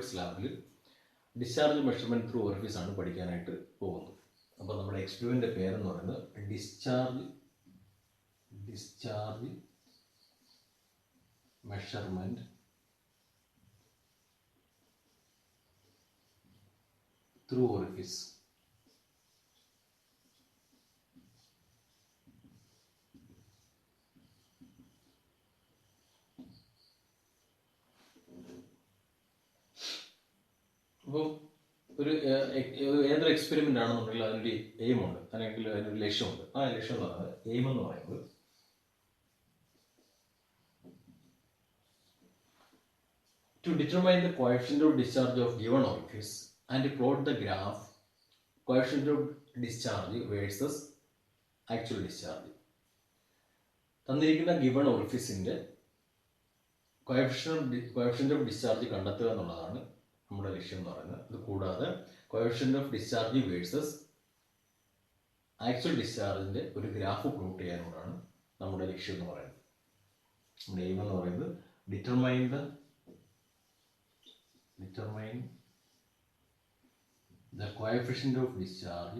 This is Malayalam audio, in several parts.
ഇലക്ട്രോണിക്സ് ലാബിൽ ഡിസ്ചാർജ് മെഷർമെൻറ്റ് ത്രൂ ഓറിഫിസ് ആണ് പഠിക്കാനായിട്ട് പോകുന്നത്. അപ്പോൾ നമ്മുടെ എക്സ്പെരിമെൻ്റിൻ്റെ പേരെന്ന് പറയുന്നത് ഡിസ്ചാർജ് മെഷർമെൻറ്റ് ത്രൂ ഓറിഫിസ്. അപ്പോൾ ഏതൊരു എക്സ്പെരിമെൻ്റ് ആണെന്നുണ്ടെങ്കിൽ അതിനൊരു എയിമുണ്ട്, അല്ലെങ്കിൽ അതിനൊരു ലക്ഷ്യമുണ്ട്. ആ ലക്ഷ്യം എന്ന് പറയുന്നത്, എയിം എന്ന് പറയുന്നത് to determine the coefficient of discharge of given orifice and plot the graph coefficient of discharge versus actual discharge. തന്നിരിക്കുന്ന ഗിവൺ ഓറിഫിസിൻ്റെ കോഎഫിഷ്യന്റ് ഓഫ് ഡിസ്ചാർജ് കണ്ടെത്തുക എന്നുള്ളതാണ് നമ്മുടെ ലക്ഷ്യം എന്ന് പറയുന്നത്. അത് കൂടാതെ coefficient of discharge versus actual ഡിസ്ചാർജിൻ്റെ ഒരു ഗ്രാഫ് പ്ലോട്ട് ചെയ്യാനുള്ളതാണ് നമ്മുടെ ലക്ഷ്യം എന്ന് പറയുന്നത്. നമ്മുടെ എയിം എന്ന് പറയുന്നത് determine the coefficient of discharge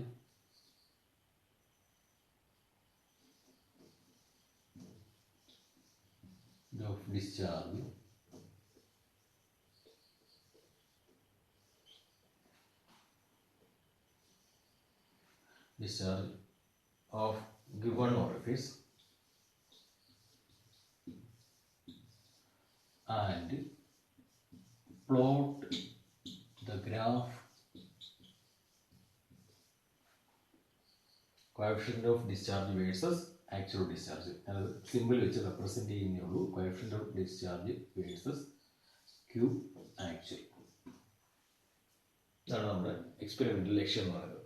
of given orifice and plot the graph coefficient of discharge versus actual discharge. അത് സിമ്പിൾ വെച്ച് റെപ്രസെൻറ്റ് ചെയ്യുന്നേ ഉള്ളൂ. Coefficient of discharge versus Q actual. ഇതാണ് നമ്മുടെ എക്സ്പെരിമെൻ്റൽ ലക്ഷ്യം എന്ന് പറയുന്നത്.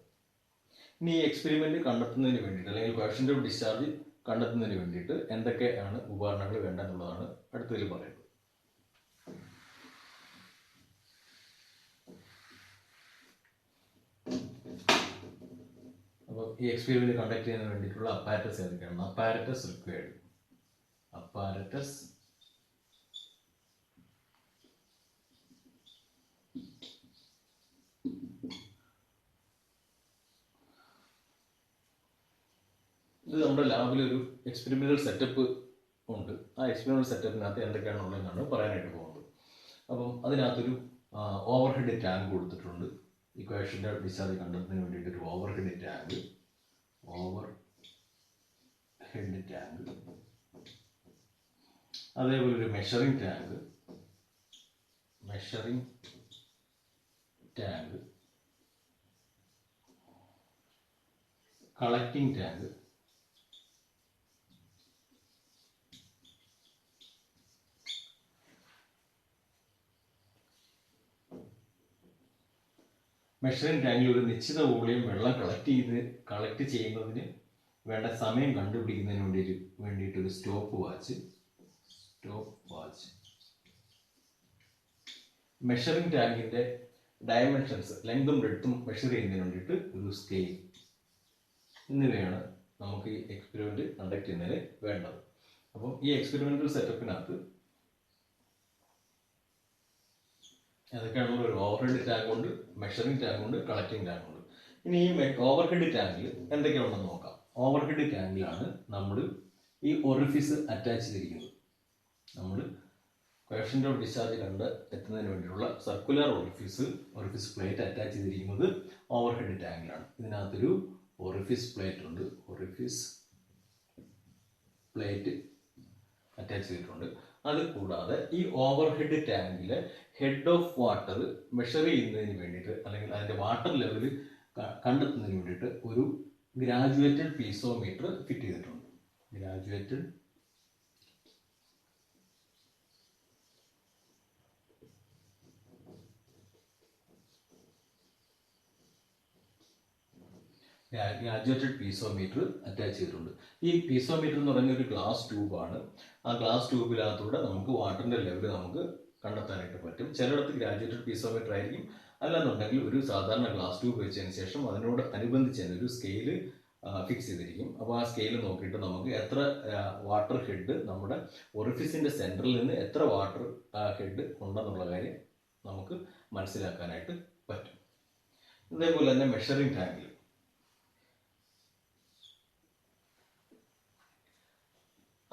ഇനി ഈ എക്സ്പെരിമെൻ്റ് കണ്ടെത്തുന്നതിന് വേണ്ടിയിട്ട്, അല്ലെങ്കിൽ കോഎഫിഷ്യന്റ് ഓഫ് ഡിസ്ചാർജ് കണ്ടെത്തുന്നതിന് വേണ്ടിയിട്ട് എന്തൊക്കെയാണ് ഉപകരണങ്ങൾ വേണ്ടതെന്നുള്ളതാണ് അടുത്തതിൽ പറയുന്നത്. അപ്പോൾ ഈ എക്സ്പെരിമെൻ്റ് കണ്ടക്ട് ചെയ്യുന്നതിന് വേണ്ടിയിട്ടുള്ള അപ്പാരറ്റസ് ഏതൊക്കെയാണ്? Apparatus required. ഇത് നമ്മുടെ ലാബിലൊരു എക്സ്പെരിമെൻ്റൽ സെറ്റപ്പ് ഉണ്ട്. ആ എക്സ്പെരിമെൻ്റൽ സെറ്റപ്പിനകത്ത് എന്തൊക്കെയാണുള്ളതെന്നാണ് പറയാനായിട്ട് പോകുന്നത്. അപ്പം അതിനകത്തൊരു ഓവർ ഹെഡ് ടാങ്ക് കൊടുത്തിട്ടുണ്ട്. ഈ കോഎഫിഷ്യന്റ് ഓഫ് ഡിസ്ചാർജ് കണ്ടെത്തുന്നതിന് വേണ്ടിയിട്ട് ഒരു ഓവർ ഹെഡ് ടാങ്ക്, അതേപോലെ ഒരു measuring tank, collecting tank, measuring ടാങ്കിൽ ഒരു നിശ്ചിത വോളിയം വെള്ളം കളക്ട് ചെയ്യുന്നതിന് വേണ്ട സമയം കണ്ടുപിടിക്കുന്നതിന് വേണ്ടിയിട്ടൊരു സ്റ്റോപ്പ് വാച്ച്. മെഷറിംഗ് ടാങ്കിൻ്റെ ഡയമെൻഷൻസ്, ലെങ്തും ബ്രെഡ്ത്തും മെഷർ ചെയ്യുന്നതിന് വേണ്ടിയിട്ട് ഒരു സ്കെയിൽ. എന്നിവയാണ് നമുക്ക് ഈ എക്സ്പെരിമെൻ്റ് കണ്ടക്ട് ചെയ്യുന്നതിന് വേണ്ടത്. അപ്പം ഈ എക്സ്പെരിമെൻ്റൽ സെറ്റപ്പിനകത്ത് അതൊക്കെയാണുള്ള ഒരു ഓവർഹെഡ് ടാങ്ക് ഉണ്ട്, മെഷറിംഗ് ടാങ്ക് ഉണ്ട്, കളക്റ്റിംഗ് ടാങ്ക് ഉണ്ട്. ഇനി ഈ ഓവർഹെഡ് ടാങ്കിൽ എന്തൊക്കെയാണെന്ന് നോക്കാം. ഓവർഹെഡ് ടാങ്കിലാണ് നമ്മൾ ഈ ഒറിഫിസ് അറ്റാച്ച് ചെയ്തിരിക്കുന്നത്. നമ്മൾ കോഎഫിഷ്യന്റ് ഓഫ് ഡിസ്ചാർജ് എത്തുന്നതിന് വേണ്ടിയിട്ടുള്ള സർക്കുലർ ഒറിഫിസ് പ്ലേറ്റ് അറ്റാച്ച് ചെയ്തിരിക്കുന്നത് ഓവർഹെഡ് ടാങ്കിലാണ്. ഇതിനകത്തൊരു ഒറിഫിസ് പ്ലേറ്റ് ഉണ്ട്, അറ്റാച്ച് ചെയ്തിട്ടുണ്ട്. അത് കൂടാതെ ഈ ഓവർഹെഡ് ടാങ്കിലെ ഹെഡ് ഓഫ് വാട്ടർ മെഷർ ചെയ്യുന്നതിന് വേണ്ടിയിട്ട്, അല്ലെങ്കിൽ അതിൻ്റെ വാട്ടർ ലെവൽ കണ്ടെത്തുന്നതിന് വേണ്ടിയിട്ട് ഒരു ഗ്രാജുവേറ്റഡ് പീസോമീറ്റർ ഫിറ്റ് ചെയ്തിട്ടുണ്ട്. ഗ്രാജുവേറ്റഡ് പീസോമീറ്റർ അറ്റാച്ച് ചെയ്തിട്ടുണ്ട്. ഈ പീസോമീറ്റർ എന്ന് പറയുന്ന ഒരു ഗ്ലാസ് ട്യൂബാണ്. ആ ഗ്ലാസ് ട്യൂബിനകത്തൂടെ നമുക്ക് വാട്ടറിൻ്റെ ലെവൽ നമുക്ക് കണ്ടെത്താനായിട്ട് പറ്റും. ചിലയിടത്ത് ഗ്രാജുവേറ്റഡ് പീസോമീറ്റർ ആയിരിക്കും, അല്ലാന്നുണ്ടെങ്കിൽ ഒരു സാധാരണ ഗ്ലാസ് ട്യൂബ് വെച്ചതിന് ശേഷം അതിനോട് അനുബന്ധിച്ച് തന്നെ ഒരു സ്കെയിൽ ഫിക്സ് ചെയ്തിരിക്കും. അപ്പോൾ ആ സ്കെയിൽ നോക്കിയിട്ട് നമുക്ക് എത്ര വാട്ടർ ഹെഡ് നമ്മുടെ ഒറിഫിസിൻ്റെ സെൻറ്ററിൽ നിന്ന് എത്ര വാട്ടർ ഹെഡ് ഉണ്ടെന്നുള്ള കാര്യം നമുക്ക് മനസ്സിലാക്കാനായിട്ട് പറ്റും. ഇതേപോലെ തന്നെ മെഷറിംഗ് ടാങ്കിൽ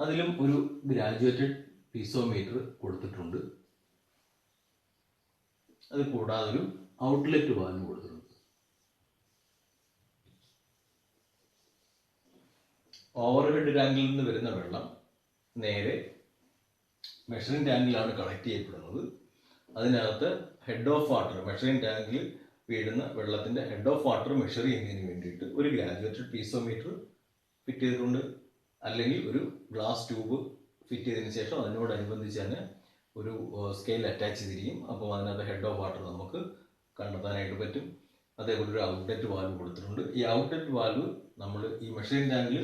അതിലും ഒരു ഗ്രാജുവേറ്റഡ് പീസോമീറ്റർ കൊടുത്തിട്ടുണ്ട്. അത് കൂടാതെ ഒരു ഔട്ട്ലെറ്റ് വാൽവ് കൊടുത്തിട്ടുണ്ട്. ഓവർഹെഡ് ടാങ്കിൽ നിന്ന് വരുന്ന വെള്ളം നേരെ മെഷറിംഗ് ടാങ്കിലാണ് കളക്ട് ചെയ്യപ്പെടുന്നത്. അതിനകത്ത് ഹെഡ് ഓഫ് വാട്ടർ, മെഷറിംഗ് ടാങ്കിൽ വീഴുന്ന വെള്ളത്തിൻ്റെ ഹെഡ് ഓഫ് വാട്ടർ മെഷർ ചെയ്യുന്നതിന് വേണ്ടിയിട്ട് ഒരു ഗ്രാജുവേറ്റഡ് പീസോമീറ്റർ ഫിറ്റ് ചെയ്തിട്ടുണ്ട്. അല്ലെങ്കിൽ ഒരു ഗ്ലാസ് ട്യൂബ് ഫിറ്റ് ചെയ്തതിന് ശേഷം അതിനോടനുബന്ധിച്ച് തന്നെ ഒരു സ്കെയിൽ അറ്റാച്ച് ചെയ്തിരിക്കും. അപ്പോൾ അതിനകത്ത് ഹെഡ് ഓഫ് വാട്ടർ നമുക്ക് കണ്ടെത്താനായിട്ട് പറ്റും. അതേപോലെ ഒരു ഔട്ട്ലെറ്റ് വാൽവ് കൊടുത്തിട്ടുണ്ട്. ഈ ഔട്ട്ലെറ്റ് വാൽവ് നമ്മൾ ഈ മെഷറിംഗ് ടാങ്കിൽ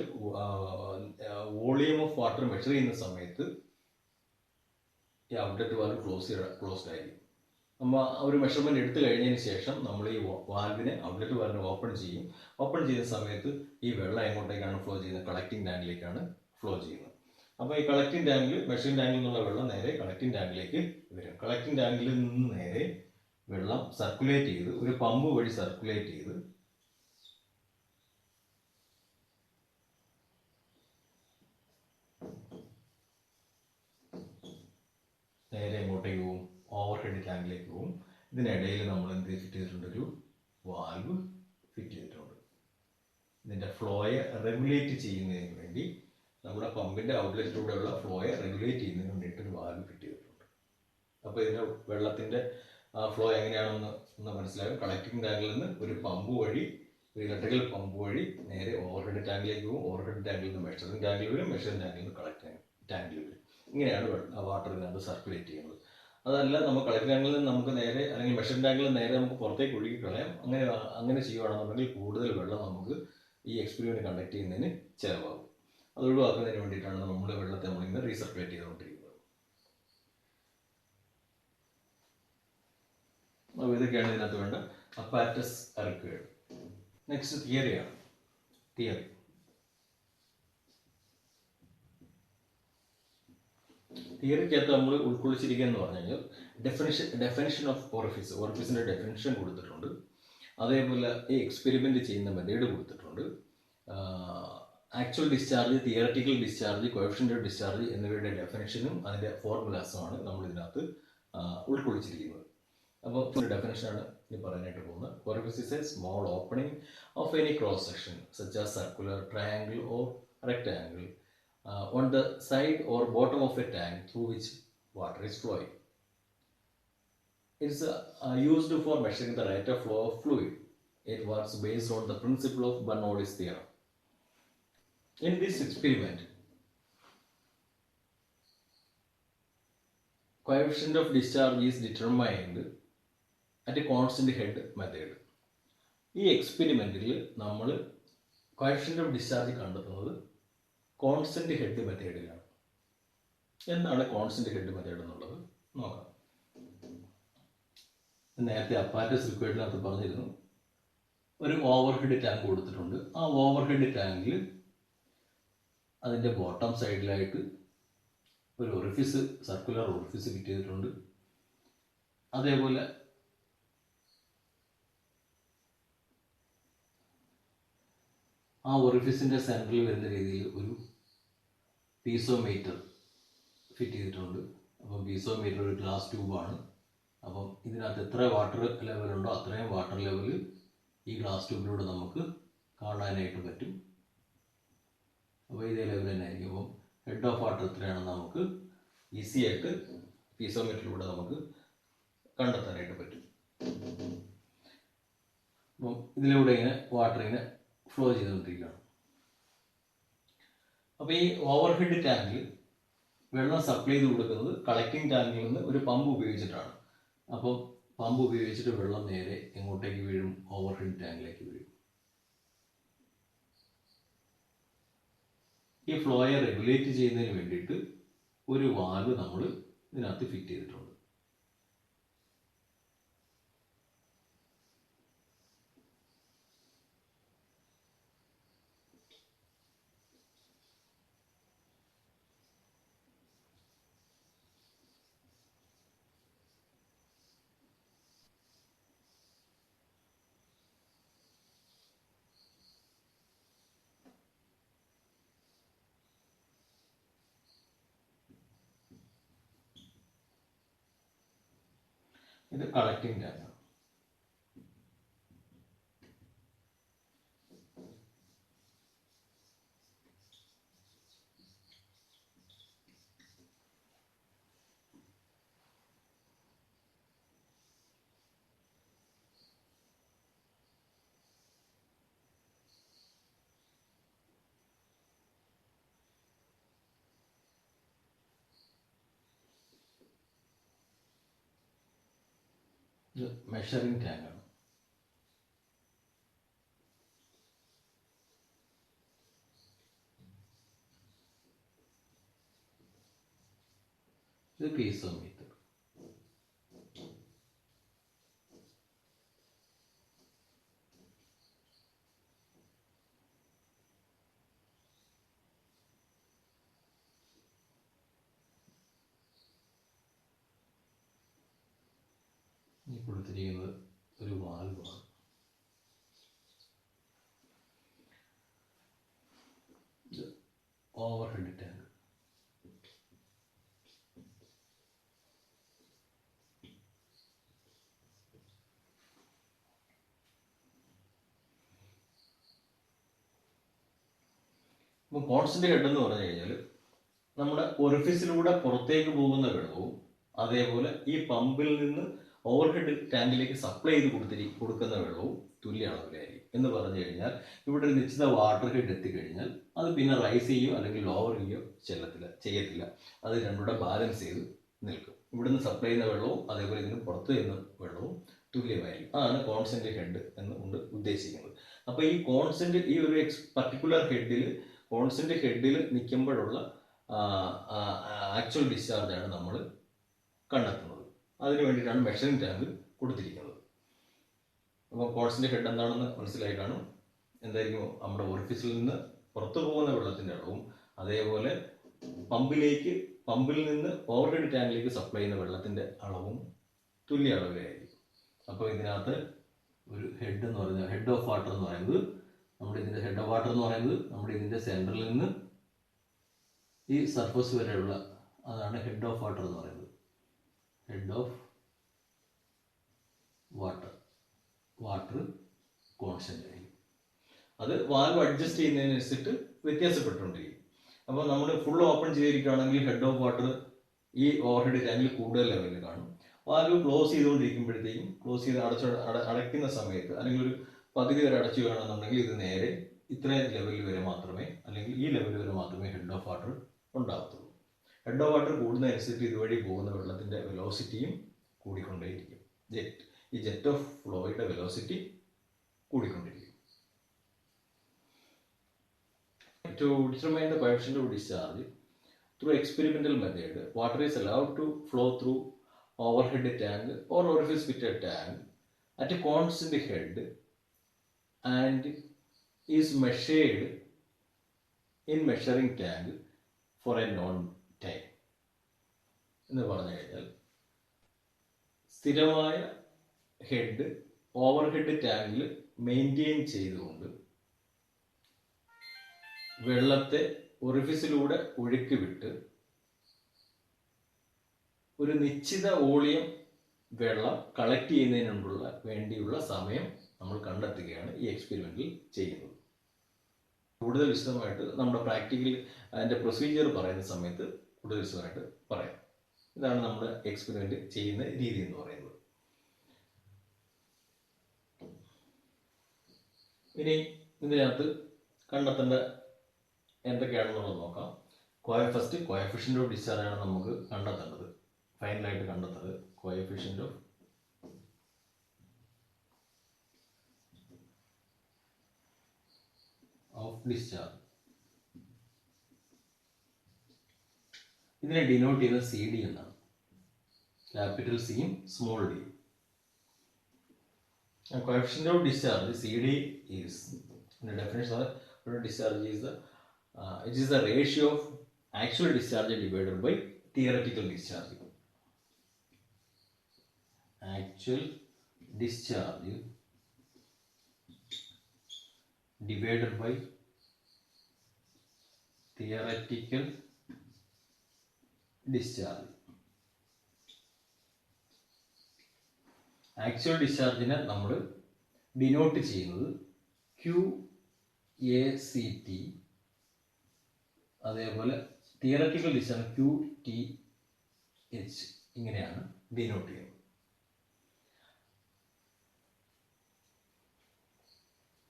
വോളിയം ഓഫ് വാട്ടർ മെഷർ ചെയ്യുന്ന സമയത്ത് ഈ ഔട്ട്ലെറ്റ് വാൽവ് ക്ലോസ്ഡ് ആയിരിക്കും. നമ്മൾ ഒരു മെഷർമെൻറ്റ് എടുത്തു കഴിഞ്ഞതിന് ശേഷം നമ്മൾ ഈ ഔട്ട്ലെറ്റ് വാൽവിനെ ഓപ്പൺ ചെയ്യും. ഓപ്പൺ ചെയ്യുന്ന സമയത്ത് ഈ വെള്ളം എങ്ങോട്ടേക്കാണ് ഫ്ലോ ചെയ്യുന്നത്? കളക്റ്റിംഗ് ടാങ്കിലേക്കാണ് ഫ്ലോ ചെയ്യുന്നത്. അപ്പോൾ ഈ കളക്റ്റിംഗ് ടാങ്കിൽ, മെഷറിംഗ് ടാങ്കിൽ നിന്നുള്ള വെള്ളം നേരെ കളക്റ്റിംഗ് ടാങ്കിലേക്ക് വരും. കളക്റ്റിംഗ് ടാങ്കിൽ നിന്ന് നേരെ വെള്ളം സർക്കുലേറ്റ് ചെയ്ത് ഒരു പമ്പ് വഴി സർക്കുലേറ്റ് ചെയ്ത് നേരെ എങ്ങോട്ടേക്ക് പോകും? ഓവർഹെഡ് ടാങ്കിലേക്ക് പോകും. ഇതിനിടയിൽ നമ്മൾ എന്ത് ഫിറ്റ് ചെയ്തിട്ടുണ്ട്? ഒരു വാൽവ് ഫിറ്റ് ചെയ്തിട്ടുണ്ട്. ഇതിൻ്റെ ഫ്ലോയെ റെഗുലേറ്റ് ചെയ്യുന്നതിന് വേണ്ടി, നമ്മുടെ പമ്പിൻ്റെ ഔട്ട്ലെറ്റിലൂടെയുള്ള ഫ്ലോയെ റെഗുലേറ്റ് ചെയ്യുന്നതിന് വേണ്ടിയിട്ട് ഒരു വാൽവ് ഫിറ്റ് ചെയ്തിട്ടുണ്ട്. അപ്പോൾ ഇതിൻ്റെ വെള്ളത്തിൻ്റെ ഫ്ലോ എങ്ങനെയാണെന്ന് മനസ്സിലാകും. കളക്റ്റിംഗ് ടാങ്കിൽ നിന്ന് ഒരു പമ്പ് വഴി, ഒരു ഇലക്ട്രിക്കൽ പമ്പ് വഴി നേരെ ഓവർഹെഡ് ടാങ്കിലേക്ക് പോകും. ഓവർഹെഡ് ടാങ്കിൽ നിന്ന് മെഷറിംഗ് ടാങ്കിൽ വരും. മെഷറിംഗ് ടാങ്കിൽ നിന്ന് കളക്റ്റിംഗ് ടാങ്കിൽ വരും. ഇങ്ങനെയാണ് വാട്ടർ ഇതിനകത്ത് സർക്കുലേറ്റ് ചെയ്യുന്നത്. അതല്ല, നമ്മൾ കളക്റ്റിംഗ് ടാങ്കിൽ നിന്ന് നമുക്ക് നേരെ, അല്ലെങ്കിൽ മെഷറിംഗ് ടാങ്കിൽ നിന്ന് നേരെ നമുക്ക് പുറത്തേക്ക് ഒഴുകി കളയാം. അങ്ങനെ ചെയ്യുകയാണെന്നുണ്ടെങ്കിൽ കൂടുതൽ വെള്ളം നമുക്ക് ഈ എക്സ്പെരിമെൻറ്റ് കണ്ടക്ട് ചെയ്യുന്നതിന് ചിലവാകും. അത് ഒഴിവാക്കുന്നതിന് വേണ്ടിയിട്ടാണ് നമ്മൾ വെള്ളത്തെ നമ്മളിങ്ങനെ റീസർക്കുലേറ്റ് ചെയ്തുകൊണ്ടിരിക്കുന്നത്. അപ്പോൾ ഇതൊക്കെയാണ് ഇതിനകത്ത് വേണ്ട അപ്പാരറ്റസ് റിക്വയർഡ്. നെക്സ്റ്റ് തിയറിയാണ്. തിയറിക്കകത്ത് നമ്മൾ ഉൾക്കൊള്ളിച്ചിരിക്കുക എന്ന് പറഞ്ഞു കഴിഞ്ഞാൽ ഡെഫിനിഷൻ ഓഫ് ഓറിഫിസിൻ്റെ ഡെഫിനിഷൻ കൊടുത്തിട്ടുണ്ട്. അതേപോലെ ഈ എക്സ്പെരിമെൻറ്റ് ചെയ്യുന്ന മെത്തേഡ് കൊടുത്തിട്ടുണ്ട്. Actual discharge, theoretical discharge, coefficient of discharge എന്നിവയുടെ ഡെഫിനിഷനും അതിൻ്റെ ഫോർമുലാസുമാണ് നമ്മൾ ഇതിനകത്ത് ഉൾക്കൊള്ളിച്ചിരിക്കുന്നത്. അപ്പോൾ ഒരു ഡെഫിനിഷനാണ് ഇനി പറയാനായിട്ട് പോകുന്നത്. Orifice is A small opening of any cross section such as circular, triangle or rectangle on the side or bottom of a tank through which water is flowing. It is used for measuring the rate of flow of fluid. It works based on the principle of Bernoulli's theorem. In this experiment, coefficient of discharge is determined at a constant head method. ഈ എക്സ്പെരിമെൻറ്റിൽ നമ്മൾ കോഎഫിഷ്യൻ്റ് ഓഫ് ഡിസ്ചാർജ് കണ്ടെത്തുന്നത് കോൺസ്റ്റന്റ് ഹെഡ് മെത്തേഡിലാണ്. എന്താണ് കോൺസ്റ്റന്റ് ഹെഡ് മെത്തേഡ് എന്നുള്ളത് നോക്കാം. നേരത്തെ അപ്പാരറ്റസ് റിക്വയർഡിനകത്ത് പറഞ്ഞിരുന്നു, ഒരു ഓവർഹെഡ് ടാങ്ക് കൊടുത്തിട്ടുണ്ട്. ആ ഓവർഹെഡ് ടാങ്കിൽ അതിൻ്റെ ബോട്ടം സൈഡിലായിട്ട് ഒരു ഒറിഫിസ്, സർക്കുലർ ഒറിഫിസ് ഫിറ്റ് ചെയ്തിട്ടുണ്ട്. അതേപോലെ ആ ഒറിഫിസിൻ്റെ സെൻറ്ററിൽ വരുന്ന രീതിയിൽ ഒരു പീസോമീറ്റർ ഫിറ്റ് ചെയ്തിട്ടുണ്ട്. അപ്പം പീസോമീറ്റർ ഒരു ഗ്ലാസ് ട്യൂബാണ്. അപ്പം ഇതിനകത്ത് എത്ര വാട്ടർ ലെവലുണ്ടോ അത്രയും വാട്ടർ ലെവൽ ഈ ഗ്ലാസ് ട്യൂബിലൂടെ നമുക്ക് കാണാനായിട്ട് പറ്റും. അപ്പോൾ ഇതേ ലെവൽ തന്നെ ആയിരിക്കും. അപ്പം ഹെഡ് ഓഫ് വാട്ടർ എത്രയാണെന്ന് നമുക്ക് ഈസി ആയിട്ട് പീസോമീറ്ററിലൂടെ നമുക്ക് കണ്ടെത്താനായിട്ട് പറ്റും. അപ്പം ഇതിലൂടെ ഇങ്ങനെ വാട്ടർ ഇങ്ങനെ ഫ്ലോ ചെയ്തുകൊണ്ടിരിക്കുകയാണ്. അപ്പോൾ ഈ ഓവർഹെഡ് ടാങ്കിൽ വെള്ളം സപ്ലൈ ചെയ്ത് കൊടുക്കുന്നത് കളക്റ്റിംഗ് ടാങ്കിൽ നിന്ന് ഒരു പമ്പ് ഉപയോഗിച്ചിട്ടാണ്. അപ്പോൾ പമ്പ് ഉപയോഗിച്ചിട്ട് വെള്ളം നേരെ എങ്ങോട്ടേക്ക് വീഴും? ഓവർഹെഡ് ടാങ്കിലേക്ക് വീഴും. ഈ ഫ്ലോയെ റെഗുലേറ്റ് ചെയ്യുന്നതിന് വേണ്ടിയിട്ട് ഒരു വാൽവ് നമ്മൾ ഇതിനകത്ത് ഫിറ്റ് ചെയ്തിട്ടുണ്ട്. ഇത് കളക്ടിങ് ടാങ്ക്. ഇത് മെഷറിംഗ് ടാങ്കാണ്. ഇത് പീസോമീറ്റർ. ഈ കൊടുത്തിരിക്കുന്നത് ഒരു വാൽവാണ്. ഇത് ഓവർ ഹെഡ് ടാങ്ക്. ഇപ്പോൾ കോൺസ്റ്റന്റ് ഹെഡ് എന്ന് പറഞ്ഞു കഴിഞ്ഞാൽ നമ്മുടെ ഒറിഫിസിലൂടെ പുറത്തേക്ക് പോകുന്ന വെള്ളവും അതേപോലെ ഈ പമ്പിൽ നിന്ന് ഓവർ ഹെഡ് ടാങ്കിലേക്ക് സപ്ലൈ ചെയ്ത് കൊടുക്കുന്ന വെള്ളവും തുല്യ അളവിലായിരിക്കും. എന്ന് പറഞ്ഞു കഴിഞ്ഞാൽ ഇവിടെ ഒരു നിശ്ചിത വാട്ടർ ഹെഡ് എത്തിക്കഴിഞ്ഞാൽ അത് പിന്നെ റൈസ് ചെയ്യോ അല്ലെങ്കിൽ ലോവർ ചെയ്യോ ചെയ്യത്തില്ല. അത് രണ്ടുകൂടെ ബാലൻസ് ചെയ്ത് നിൽക്കും. ഇവിടുന്ന് സപ്ലൈ ചെയ്യുന്ന വെള്ളവും അതേപോലെ ഇതിന് പുറത്ത് ചെയ്യുന്ന വെള്ളവും തുല്യമായിരിക്കും. അതാണ് കോൺസ്റ്റന്റ് ഹെഡ് എന്നുകൊണ്ട് ഉദ്ദേശിക്കുന്നത്. അപ്പോൾ ഈ കോൺസ്റ്റന്റ് ഈ ഒരു പർട്ടിക്കുലർ ഹെഡിൽ കോൺസ്റ്റന്റ് ഹെഡിൽ നിൽക്കുമ്പോഴുള്ള ആക്ച്വൽ ഡിസ്ചാർജാണ് നമ്മൾ കണ്ടെത്തുന്നത്. അതിന് വേണ്ടിയിട്ടാണ് മെഷറിംഗ് ടാങ്ക് കൊടുത്തിരിക്കുന്നത്. അപ്പോൾ കോൺസ്റ്റന്റ് ഹെഡ് എന്താണെന്ന് മനസ്സിലായി കാണും. എന്തായിരിക്കും നമ്മുടെ ഓറിഫിസിൽ നിന്ന് പുറത്തു പോകുന്ന വെള്ളത്തിൻ്റെ അളവും അതേപോലെ പമ്പിൽ നിന്ന് ഓവർഹെഡ് ടാങ്കിലേക്ക് സപ്ലൈ ചെയ്യുന്ന വെള്ളത്തിൻ്റെ അളവും തുല്യ അളവിലായിരിക്കും. അപ്പോൾ ഇതിനകത്ത് ഒരു ഹെഡ് എന്ന് പറയുന്നത് ഹെഡ് ഓഫ് വാട്ടർ എന്ന് പറയുന്നത് നമ്മുടെ ഇതിൻ്റെ സെൻറ്ററിൽ നിന്ന് ഈ സർഫസ് വരെയുള്ള അതാണ് ഹെഡ് ഓഫ് വാട്ടർ എന്ന് പറയുന്നത്. ഹെഡ് ഓഫ് വാട്ടർ കോൺസ്റ്റന്റ് ആയിരിക്കും. അത് വാൽവ് അഡ്ജസ്റ്റ് ചെയ്യുന്നതിനനുസരിച്ചിട്ട് വ്യത്യാസപ്പെട്ടുകൊണ്ടിരിക്കും. അപ്പോൾ നമ്മൾ ഫുൾ ഓപ്പൺ ചെയ്തിരിക്കുകയാണെങ്കിൽ ഹെഡ് ഓഫ് വാട്ടർ ഈ ഓവർഹെഡ് ടാങ്കിൽ കൂടുതൽ ലെവലിൽ കാണും. വാൽവ് ക്ലോസ് ചെയ്തുകൊണ്ടിരിക്കുമ്പോഴത്തേക്കും അടയ്ക്കുന്ന സമയത്ത് അല്ലെങ്കിൽ ഒരു പകുതി വരെ അടച്ചു കാണുന്നുണ്ടെങ്കിൽ ഇത് നേരെ ഇത്രയും ലെവലിൽ വരെ മാത്രമേ അല്ലെങ്കിൽ ഈ ലെവൽ വരെ മാത്രമേ ഹെഡ് ഓഫ് വാട്ടർ ഉണ്ടാകത്തുള്ളൂ. ഹെഡ് ഓഫ് വാട്ടർ കൂടുന്നതനുസരിച്ച് ഇതുവഴി പോകുന്ന വെള്ളത്തിൻ്റെ വെലോസിറ്റിയും കൂടിക്കൊണ്ടേയിരിക്കും. ഈ ജെറ്റ് ഓഫ് ഫ്ലോയുടെ വെലോസിറ്റി കൂടിക്കൊണ്ടിരിക്കും. To determine the coefficient of discharge through experimental method, water is allowed to flow through overhead tank or orifice fitted tank at a constant head and is measured in measuring tank for a known time. എന്ന് പറഞ്ഞു കഴിഞ്ഞാൽ സ്ഥിരമായ ഹെഡ് ഓവർഹെഡ് ടാങ്കിൽ മെയിൻറ്റെയിൻ ചെയ്തുകൊണ്ട് വെള്ളത്തെ ഒറിഫിസിലൂടെ ഒഴുക്കി വിട്ട് ഒരു നിശ്ചിത വോളിയം വെള്ളം കളക്ട് ചെയ്യുന്നതിനുള്ള വേണ്ടിയുള്ള സമയം നമ്മൾ കണ്ടെത്തുകയാണ് ഈ എക്സ്പെരിമെന്റിൽ ചെയ്യുന്നത്. കൂടുതൽ വിശദമായിട്ട് നമ്മുടെ പ്രാക്ടിക്കൽ അതിൻ്റെ പ്രൊസീജിയർ പറയുന്ന സമയത്ത് കൂടുതൽ വിശദമായിട്ട് പറയാം. ഇതാണ് നമ്മൾ എക്സ്പെരിമെന്റ് ചെയ്യുന്ന രീതി എന്ന് പറയുന്നത്. ഇനി ഇതിനകത്ത് കണ്ടെത്തേണ്ട എന്തൊക്കെയാണെന്നുള്ളത് നോക്കാം. ഫസ്റ്റ് കോഎഫിഷ്യന്റ് ഓഫ് ഡിസ്ചാർജ് ആണ് നമുക്ക് കണ്ടെത്തേണ്ടത്. ഫൈനലായിട്ട് കണ്ടെത്തുന്നത് കോഎഫിഷ്യന്റ് ഓഫ് ഡിസ്ചാർജ്. ഇതിനെ ഡിനോട്ട് ചെയ്യുന്നത് സി ഡി എന്നാണ്. ക്യാപിറ്റൽ സിയും small D. Coefficient of discharge C D is definition of discharge is it is the ratio of actual discharge divided by theoretical discharge. Actual discharge divided by theoretical discharge. Actual ഡിസ്ചാർജിനെ നമ്മൾ ഡിനോട്ട് ചെയ്യുന്നത് QACT, അതേപോലെ തിയററ്റിക്കൽ ഡിസ്ചാർജ് QTH, ഇങ്ങനെയാണ് ഡിനോട്ട് ചെയ്യുന്നത്.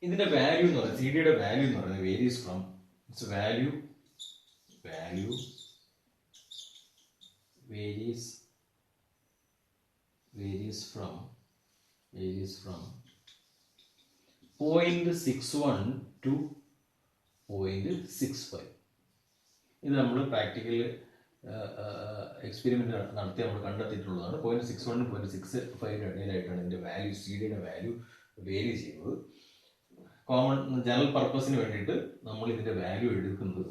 ഇതിന്റെ വാല്യൂ എന്ന് പറയുന്നത്, CD യുടെ വാല്യൂ എന്ന് പറയുന്നത് varies from value varies from 0.61 to 0.65. ഇത് നമ്മൾ പ്രാക്ടിക്കൽ എക്സ്പെരിമെന്റ് നടത്തി നമ്മൾ കണ്ടെത്തിയിട്ടുള്ളതാണ്. 0.61 0.65 ഇടയിലായിട്ടാണ് ഇതിന്റെ വാല്യൂ, CD യുടെ വാല്യൂ വേരി ചെയ്യുന്നത്. കോമൺ ജനറൽ പർപ്പസിന് വേണ്ടിയിട്ട് നമ്മൾ ഇതിന്റെ വാല്യൂ എടുക്കുന്നത്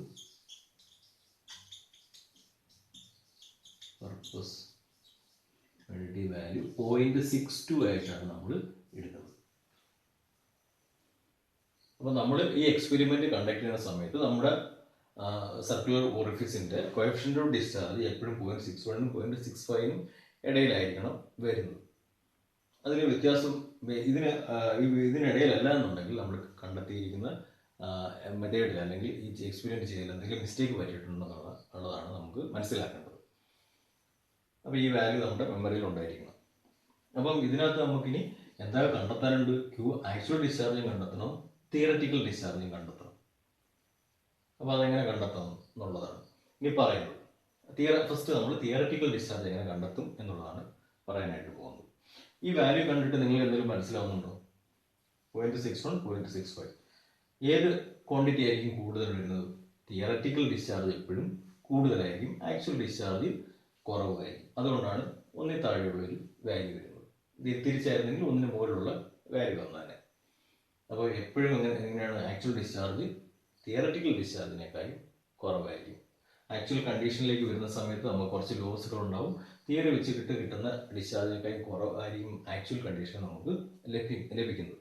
വാല്യൂ 0.62 ആയിട്ടാണ് നമ്മൾ എടുക്കുന്നത്. അപ്പോൾ നമ്മൾ ഈ എക്സ്പെരിമെന്റ് കണ്ടക്ട് ചെയ്യുന്ന സമയത്ത് നമ്മുടെ സർക്കുലർ ഓറിഫിസിന്റെ കോഎഫിഷ്യന്റ് ഓഫ് ഡിസ്ചാർജ് എപ്പോഴും 0.61 0.65 ഇടയിലായിരിക്കണം വരുന്നത്. അതിന് വ്യത്യാസം ഇതിനിടയിലല്ല എന്നുണ്ടെങ്കിൽ നമ്മൾ കണ്ടെത്തിയിരിക്കുന്ന മെത്തേഡിൽ അല്ലെങ്കിൽ ഈ എക്സ്പെരിമെന്റ് ചെയ്തതിൽ എന്തെങ്കിലും മിസ്റ്റേക്ക് പറ്റിയിട്ടുണ്ടെന്നുള്ളതാണ് നമുക്ക് മനസ്സിലാക്കേണ്ടത്. അപ്പോൾ ഈ വാല്യൂ നമ്മുടെ മെമ്മറിയിൽ ഉണ്ടായിരിക്കണം. അപ്പം ഇതിനകത്ത് നമുക്കിനി എന്താ കണ്ടെത്താനുണ്ട്? ആക്ച്വൽ ഡിസ്ചാർജും കണ്ടെത്തണം, തിയററ്റിക്കൽ ഡിസ്ചാർജും കണ്ടെത്തണം. അപ്പോൾ അതെങ്ങനെ കണ്ടെത്തണം എന്നുള്ളതാണ് ഇനി പറയുന്നത്. ഫസ്റ്റ് നമ്മൾ തിയററ്റിക്കൽ ഡിസ്ചാർജ് എങ്ങനെ കണ്ടെത്തും എന്നുള്ളതാണ് പറയാനായിട്ട് പോകുന്നത്. ഈ വാല്യൂ കണ്ടിട്ട് നിങ്ങൾ എന്തെങ്കിലും മനസ്സിലാവുന്നുണ്ടോ? 0.61 0.65 ഏത് ക്വാണ്ടിറ്റി ആയിരിക്കും കൂടുതൽ വരുന്നത്? തിയററ്റിക്കൽ ഡിസ്ചാർജ് എപ്പോഴും കൂടുതലായിരിക്കും, ആക്ച്വൽ ഡിസ്ചാർജ് കുറവായിരിക്കും. അതുകൊണ്ടാണ് ഒന്നിൽ താഴെയുള്ള ഒരു വാല്യൂ വരുന്നത്. ഇത് തിരിച്ചായിരുന്നെങ്കിൽ ഒന്നിന് മുകളിലുള്ള വാല്യൂ വന്നാലേ. അപ്പോൾ എപ്പോഴും എങ്ങനെയാണ്? ആക്ച്വൽ ഡിസ്ചാർജ് തിയററ്റിക്കൽ ഡിസ്ചാർജിനേക്കാളും കുറവായിരിക്കും. ആക്ച്വൽ കണ്ടീഷനിലേക്ക് വരുന്ന സമയത്ത് നമുക്ക് കുറച്ച് ലോസുകൾ ഉണ്ടാവും. തിയറി വെച്ചിട്ട് കിട്ടുന്ന ഡിസ്ചാർജിനേക്കാളും കുറവായിരിക്കും ആക്ച്വൽ കണ്ടീഷൻ നമുക്ക് ലഭിക്കുന്നത്.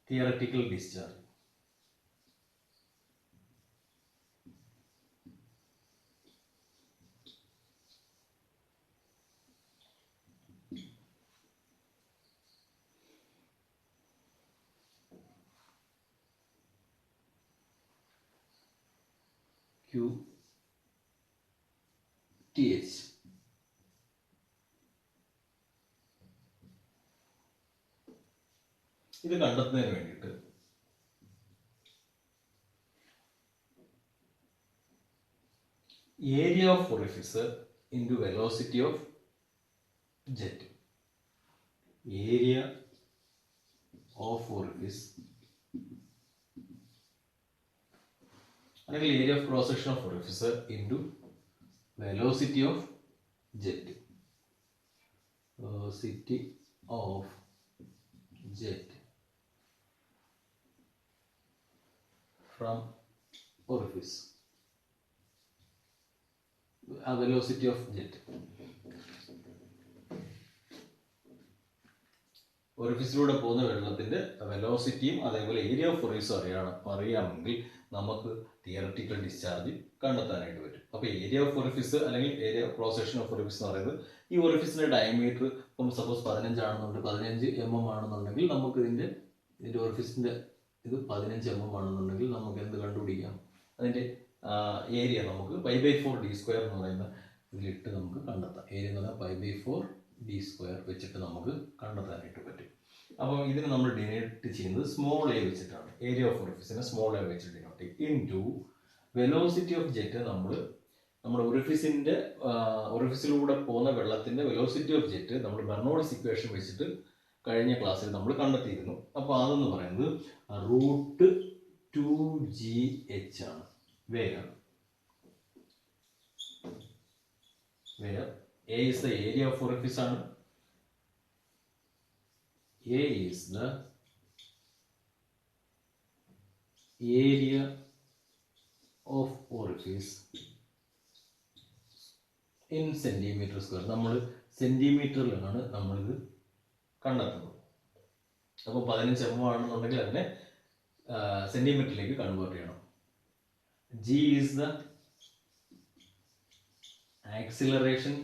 Theoretical discharge QTH. ഇത് കണ്ടെത്തുന്നതിന് വേണ്ടിയിട്ട് area of orifice into velocity of jet. Area of orifice അല്ലെങ്കിൽ area of cross section of orifice into velocity of jet. Velocity of jet from orifice. Velocity of jet. ഒറിഫിസിലൂടെ പോകുന്ന വെള്ളത്തിന്റെ വെലോസിറ്റിയും അതേപോലെ ഏരിയ ഓഫ് ഒറിഫിസ് അറിയാമെങ്കിൽ നമുക്ക് തിയററ്റിക്കൽ ഡിസ്ചാർജ് കണ്ടെത്താനായിട്ട് പറ്റും. അപ്പോൾ ഏരിയ ഓഫ് ഒറിഫിസ് അല്ലെങ്കിൽ area of cross section of orifice എന്ന് പറയുന്നത് ഈ ഒറിഫിസിന്റെ ഡയമീറ്റർ ഇപ്പം സപ്പോസ് 15 ആണെന്നുണ്ടെങ്കിൽ 15 mm ആണെന്നുണ്ടെങ്കിൽ നമുക്ക് ഇതിന്റെ ഒറിഫിസിന്റെ ഇത് 15 mm ആണെന്നുണ്ടെങ്കിൽ നമുക്ക് എന്ത് കണ്ടുപിടിക്കാം? അതിൻ്റെ ഏരിയ നമുക്ക് π/4d² എന്ന് പറയുന്ന ഇതിലിട്ട് നമുക്ക് കണ്ടെത്താം. ഏരിയ എന്ന് പറഞ്ഞാൽ π/4d² വെച്ചിട്ട് നമുക്ക് കണ്ടെത്താനായിട്ട് പറ്റും. അപ്പോൾ ഇതിന് നമ്മൾ ഡിനോട്ട് ചെയ്യുന്നത് സ്മോൾ എ വെച്ചിട്ടാണ്. ഏരിയ ഓഫ് ഒറിഫിസിനെ സ്മോൾ എ വെച്ചിട്ട് ഡിനോട്ട് ചെയ്യും. ഇൻറ്റു വെലോസിറ്റി ഓഫ് ജെറ്റ് നമ്മുടെ ഒറിഫിസിലൂടെ പോകുന്ന വെള്ളത്തിൻ്റെ വെലോസിറ്റി ഓഫ് ജെറ്റ് നമ്മൾ ബെർണോളിസ് ഇക്വേഷൻ വെച്ചിട്ട് കഴിഞ്ഞ ക്ലാസ്സിൽ നമ്മൾ കണ്ടെത്തിയിരുന്നു. അപ്പോൾ അതെന്ന് പറയുന്നത് √2gh ആണ്. Where A is the area of orifice ആണ്. A is the area of orifice in centimeter square. നമ്മൾ സെന്റിമീറ്ററിലാണ് നമ്മളിത് കണ്ടെത്തുന്നത്. അപ്പോൾ 15 mm ആണെന്നുണ്ടെങ്കിൽ അതിനെ സെൻറ്റിമീറ്ററിലേക്ക് കൺവേർട്ട് ചെയ്യണം. G is the acceleration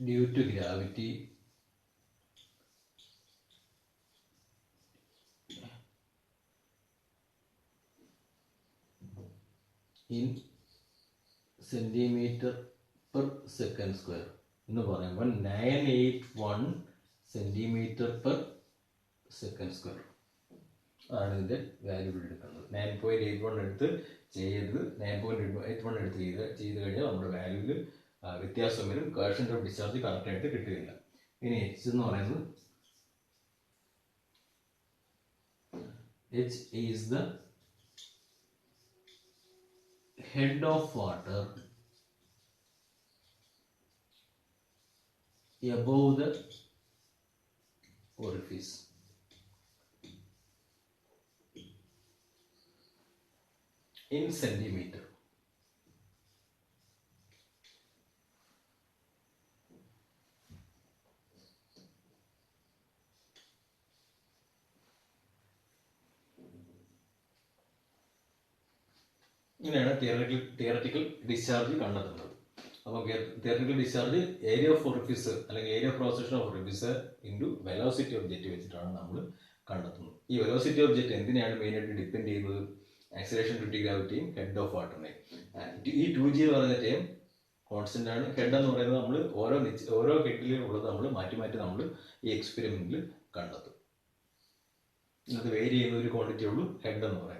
due to gravity in centimetre per second square എന്ന് പറയുമ്പോൾ 981 സെൻറ്റിമീറ്റർ പെർ സെക്കൻഡ് സ്ക്വയർ ആണ് ഇതിൻ്റെ വാല്യൂ എടുക്കുന്നത്. 9.81 എടുത്ത് ചെയ്ത് 9.81 എടുത്ത് ചെയ്ത് കഴിഞ്ഞാൽ നമ്മുടെ വാല്യൂവിൽ വ്യത്യാസം വരും. കോഎഫിഷ്യന്റ് ഓഫ് ഡിസ്ചാർജ് കറക്റ്റായിട്ട് കിട്ടുകയില്ല. ഇനി എച്ച് എന്ന് പറയുന്നത് H is the head of water above the orifice. In centimeter. ഇങ്ങനെയാണ് തിയററ്റിക്കൽ ഡിസ്ചാർജ് കണ്ടെത്തുന്നത്. അപ്പോൾ theoretical discharge area of orifice അല്ലെങ്കിൽ area of cross section of orifice into velocity of jet വെച്ചിട്ടാണ് നമ്മൾ കണ്ടെത്തുന്നത്. ഈ വെലോസിറ്റി ഓഫ് ജെറ്റ് എന്തിനാണ് മെയിനായിട്ട് ഡിപ്പെൻഡ് ചെയ്യുന്നത്? ആക്സിലറേഷൻ ഡ്യൂ ടു ഗ്രാവിറ്റിയും ഹെഡ് ഓഫ് വാട്ടറിനെയും. ഈ 2G എന്ന് പറയുന്ന ടൈം കോൺസ്റ്റന്റ് ആണ്. ഹെഡ് എന്ന് പറയുന്നത് നമ്മൾ ഓരോ ഹെഡിലും ഉള്ളത് നമ്മൾ മാറ്റി നമ്മൾ ഈ എക്സ്പെരിമെന്റിൽ കണ്ടെത്തും. അത് വേരി ചെയ്യുന്ന ഒരു ക്വാണ്ടിറ്റി ഉള്ളൂ ഹെഡ് എന്ന് പറയുന്നത്.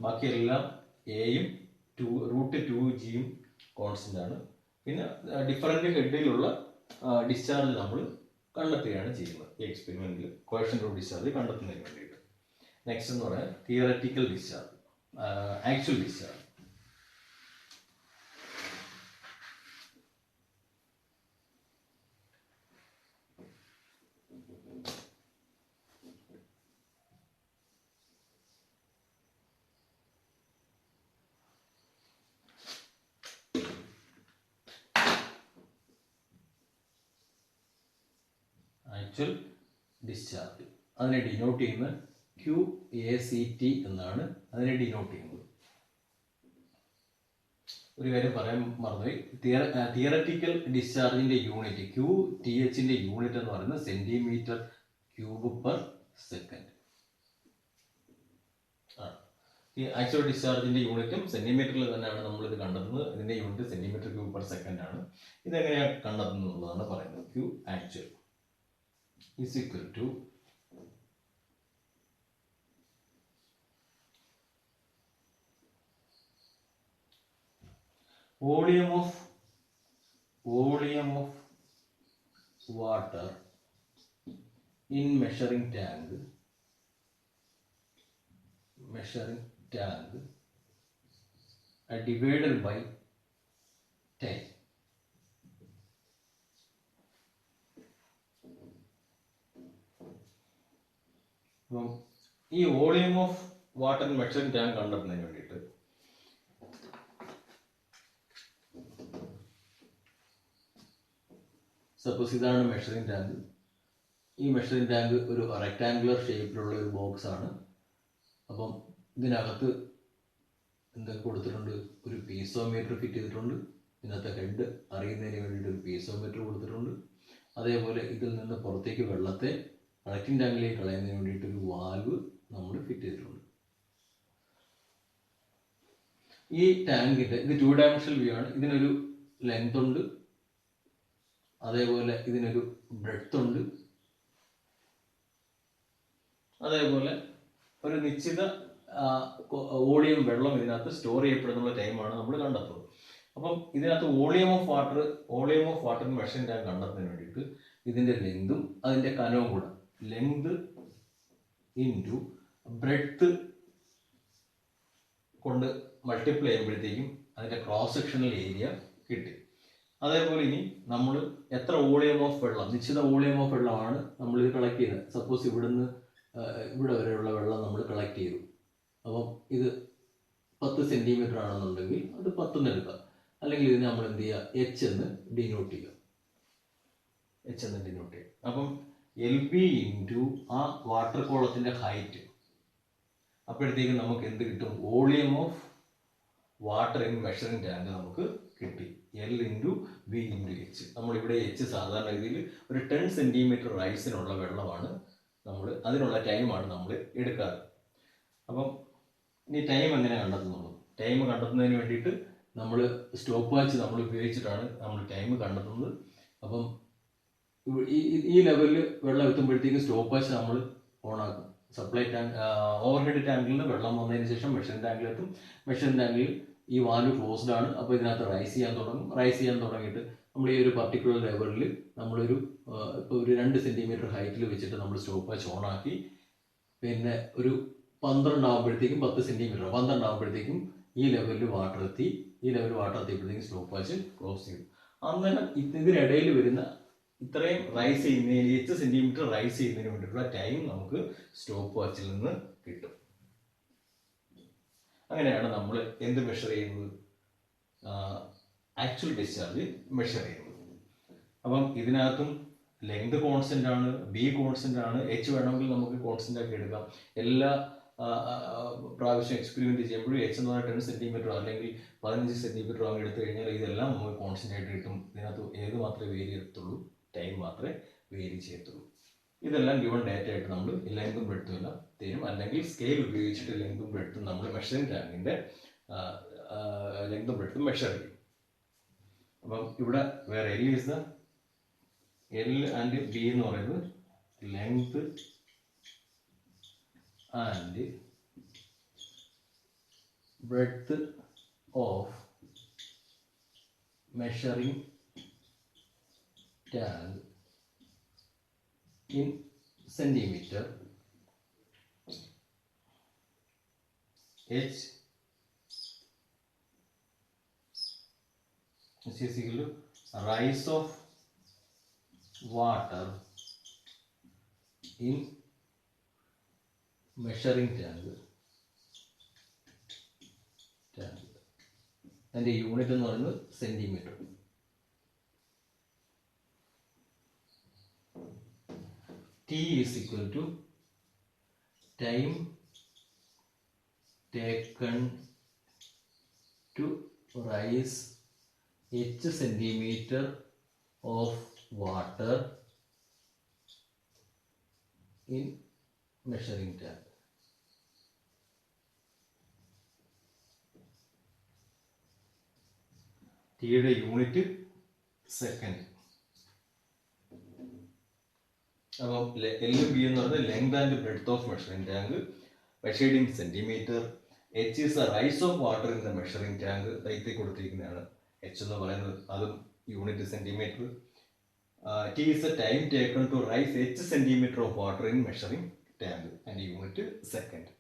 ബാക്കിയെല്ലാം എയും √2Gയും കോൺസ്റ്റന്റ് ആണ്. പിന്നെ ഡിഫറൻറ്റ് ഹെഡിലുള്ള ഡിസ്ചാർജ് നമ്മൾ കണ്ടെത്തുകയാണ് ചെയ്യുന്നത് ഈ എക്സ്പെരിമെന്റിൽ കോഎഫിഷ്യന്റ് ഓഫ് ഡിസ്ചാർജ് കണ്ടെത്തുന്നതിന് വേണ്ടിയിട്ട്. നെക്സ്റ്റ് എന്ന് പറയാൻ theoretical discharge, actual discharge. Actual discharge അതിനെ ഡിനോട്ട് ചെയ്യുന്നത് QACT എന്നാണ് അതിനെ ഡിനോട്ട് ചെയ്യുന്നത്. ഒരു കാര്യം പറയാൻ മറന്നുപോയി, തിയററ്റിക്കൽ ഡിസ്ചാർജിന്റെ യൂണിറ്റ് QTHന്റെ യൂണിറ്റ് എന്ന് പറയുന്നത് സെന്റിമീറ്റർ ക്യൂബ് പെർ സെക്കൻഡ് ആണ്. ഈ ആക്ച്വൽ ഡിസ്ചാർജിന്റെ യൂണിറ്റും സെന്റിമീറ്ററിൽ തന്നെയാണ് നമ്മളിത് കണ്ടെത്തുന്നത്. ഇതിന്റെ unit centimetre cube per second ആണ്. ഇതെങ്ങനെയാണ് കണ്ടെത്തുന്നതാണ് പറയുന്നത്. Q actual is equal to volume of water in measuring tank divided by 10. അപ്പം ഈ volume of water measuring tank കണ്ടെത്തുന്നതിന് വേണ്ടിയിട്ട് സപ്പോസ് ഇതാണ് മെഷറിംഗ് ടാങ്ക്. ഈ മെഷറിംഗ് ടാങ്ക് ഒരു റെക്ടാങ്കുലർ ഷേപ്പിലുള്ള ഒരു ബോക്സ് ആണ്. അപ്പം ഇതിനകത്ത് എന്തൊക്കെ കൊടുത്തിട്ടുണ്ട്? ഒരു പീസോമീറ്റർ ഫിറ്റ് ചെയ്തിട്ടുണ്ട്. ഇതിനകത്ത് ഹെഡ് അറിയുന്നതിന് വേണ്ടിയിട്ട് ഒരു പീസോമീറ്റർ കൊടുത്തിട്ടുണ്ട്. അതേപോലെ ഇതിൽ നിന്ന് പുറത്തേക്ക് വെള്ളത്തെ കളക്റ്റിംഗ് ടാങ്കിലേക്ക് കളയുന്നതിന് വേണ്ടിയിട്ട് ഒരു വാൽവ് നമ്മൾ ഫിറ്റ് ചെയ്തിട്ടുണ്ട്. ഈ ടാങ്കിൻ്റെ ഇത് 2 ഡയമെൻഷണൽ വ്യൂ ആണ്. ഇതിനൊരു ലെങ്ത് ഉണ്ട്, അതേപോലെ ഇതിനൊരു ബ്രെഡ്ത്ത് ഉണ്ട്, അതേപോലെ ഒരു നിശ്ചിത വോളിയം വെള്ളം ഇതിനകത്ത് സ്റ്റോർ ചെയ്യപ്പെടുന്നുള്ള ടൈമാണ് നമ്മൾ കണ്ടെത്തുന്നത്. അപ്പം ഇതിനകത്ത് volume of water measuring tank കണ്ടെത്തുന്നതിന് വേണ്ടിയിട്ട് ഇതിൻ്റെ ലെങ്തും അതിൻ്റെ കനവും കൂടെ ലെങ്ത് ഇൻറ്റു ബ്രെഡ്ത്ത് കൊണ്ട് മൾട്ടിപ്ലൈ ചെയ്യുമ്പോഴത്തേക്കും അതിൻ്റെ ക്രോസ് സെക്ഷണൽ ഏരിയ കിട്ടി. അതേപോലെ ഇനി നമ്മൾ എത്ര വോളിയം ഓഫ് വെള്ളം, നിശ്ചിത വോളിയം ഓഫ് വെള്ളമാണ് നമ്മളിത് കളക്ട് ചെയ്യുന്നത്. സപ്പോസ് ഇവിടുന്ന് ഇവിടെ വരെയുള്ള വെള്ളം നമ്മൾ കളക്ട് ചെയ്തു. അപ്പം ഇത് 10 സെൻറ്റിമീറ്റർ ആണെന്നുണ്ടെങ്കിൽ അത് 10 എന്ന് എടുക്കാം. അല്ലെങ്കിൽ ഇതിനെ നമ്മൾ എന്ത് ചെയ്യുക, H എന്ന് ഡിനോട്ട് ചെയ്യുക. എച്ച് എന്ന് ഡിനോട്ട് ചെയ്യും. അപ്പം എൽ ബി ഇൻറ്റു ആ വാട്ടർ കോളത്തിൻ്റെ ഹൈറ്റ്. അപ്പോഴത്തേക്കും നമുക്ക് എന്ത് കിട്ടും? Volume of water in measuring tank നമുക്ക് കിട്ടി. L into B into H. നമ്മളിവിടെ എച്ച് സാധാരണ രീതിയിൽ ഒരു 10 സെൻറ്റിമീറ്റർ റൈസിനുള്ള വെള്ളമാണ് നമ്മൾ, അതിനുള്ള ടൈമാണ് നമ്മൾ എടുക്കാറ്. അപ്പം ഇനി ടൈം എങ്ങനെ കണ്ടെത്തുന്നുള്ളൂ? ടൈം കണ്ടെത്തുന്നതിന് വേണ്ടിയിട്ട് നമ്മൾ സ്റ്റോപ്പ് വാച്ച് നമ്മൾ ഉപയോഗിച്ചിട്ടാണ് നമ്മൾ ടൈം കണ്ടെത്തുന്നത്. അപ്പം ഈ ലെവലിൽ വെള്ളം എത്തുമ്പോഴത്തേക്കും സ്റ്റോപ്പ് വാച്ച് നമ്മൾ ഓണാക്കും. സപ്ലൈ ടാങ്ക് ഓവർഹെഡ് ടാങ്കിൽ നിന്ന് വെള്ളം വന്നതിന് ശേഷം മെഷറിംഗ് ടാങ്കിലെത്തും. മെഷറിംഗ് ടാങ്കിൽ ഈ വാൽവ് ക്ലോസ്ഡ് ആണ്. അപ്പോൾ ഇതിനകത്ത് റൈസ് ചെയ്യാൻ തുടങ്ങും. റൈസ് ചെയ്യാൻ തുടങ്ങിയിട്ട് നമ്മൾ ഈ ഒരു പർട്ടിക്കുലർ ലെവലിൽ നമ്മളൊരു ഇപ്പോൾ ഒരു 2 സെൻറ്റിമീറ്റർ ഹൈറ്റിൽ വെച്ചിട്ട് നമ്മൾ സ്റ്റോപ്പ് വാച്ച് ഓണാക്കി. പിന്നെ ഒരു 12 ആകുമ്പോഴത്തേക്കും 10 സെൻറ്റിമീറ്റർ 12 ആകുമ്പോഴത്തേക്കും ഈ ലെവലിൽ വാട്ടർ എത്തി. ഈ ലെവലിൽ വാട്ടർ എത്തിയപ്പോഴത്തേക്കും സ്റ്റോപ്പ് വാച്ച് ക്ലോസ് ചെയ്തു. അന്നേരം ഇതിനിടയിൽ വരുന്ന ഇത്രയും റൈസ് ചെയ്യുന്നതിന് 8 സെൻറ്റിമീറ്റർ റൈസ് ചെയ്യുന്നതിന് വേണ്ടിയിട്ടുള്ള ടൈം നമുക്ക് സ്റ്റോപ്പ് വാച്ചിൽ നിന്ന് കിട്ടും. അങ്ങനെയാണ് നമ്മൾ എന്ത് മെഷർ ചെയ്യുന്നത്? ആക്ച്വൽ ഡിസ്ചാർജ് മെഷർ ചെയ്യുന്നത്. അപ്പം ഇതിനകത്തും ലെങ്ത് കോൺസ്റ്റന്റ് ആണ്, ബി കോൺസ്റ്റന്റ് ആണ്, എച്ച് വേണമെങ്കിൽ നമുക്ക് കോൺസ്റ്റന്റ് ആക്കി എടുക്കാം. എല്ലാ പ്രാവശ്യം എക്സ്പെരിമെന്റ് ചെയ്യുമ്പോഴും എച്ച് എന്ന് പറഞ്ഞാൽ 10 സെൻറ്റിമീറ്ററോ അല്ലെങ്കിൽ 15 സെൻറ്റിമീറ്ററോ അങ്ങ് എടുത്തു കഴിഞ്ഞാൽ ഇതെല്ലാം നമുക്ക് കോൺസ്റ്റന്റ് ആയിട്ട് കിട്ടും. ഇതിനകത്ത് ഏത് മാത്രമേ വേരി ചെയ്യത്തുള്ളൂ? ടൈം മാത്രമേ വേരി ചെയ്യത്തുള്ളൂ. ഇതെല്ലാം ഗിവൺ ഡാറ്റ ആയിട്ട് നമ്മൾ ലെങ്തും ബ്രെഡ്ത്തും എല്ലാം തരും. അല്ലെങ്കിൽ സ്കെയിൽ ഉപയോഗിച്ചിട്ട് ലെങ്തും ബ്രെഡ്ത്തും നമ്മൾ മെഷറിംഗ് ടാങ്കിൻ്റെ ലെങ്തും ബ്രെഡ്ത്തും മെഷർ ചെയ്യും. അപ്പം ഇവിടെ വേറെ എൽ ആൻഡ് ബി എന്ന് പറയുന്നത് length and breadth of measuring tank in centimeter. H is equal to rise of water in measuring tank. And the unit എന്ന് പറയുന്നത് centimetre. T is equal to time taken to rise H centimeter of water in measuring tank. T യുടെ യൂണിറ്റ് സെക്കൻഡ്. അപ്പം എല്ലും ബി എന്ന് പറയുന്നത് length and breadth of measuring tank measured in centimetre. H is the rise of water in the measuring tank. ദൈത്യത്തിൽ കൊടുത്തിരിക്കുന്നതാണ് എച്ച് എന്ന് പറയുന്നത്, അതും unit centimetre. T is the time taken to rise H centimetre of water in measuring tank and unit second.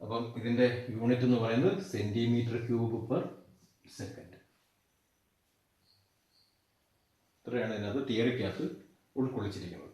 അപ്പം ഇതിൻ്റെ യൂണിറ്റ് എന്ന് പറയുന്നത് സെൻറ്റിമീറ്റർ ക്യൂബ് പെർ സെക്കൻഡ്. ഇത്രയാണ് ഇതിനകത്ത് തിയറിക്കകത്ത് ഉൾക്കൊള്ളിച്ചിരിക്കുന്നത്.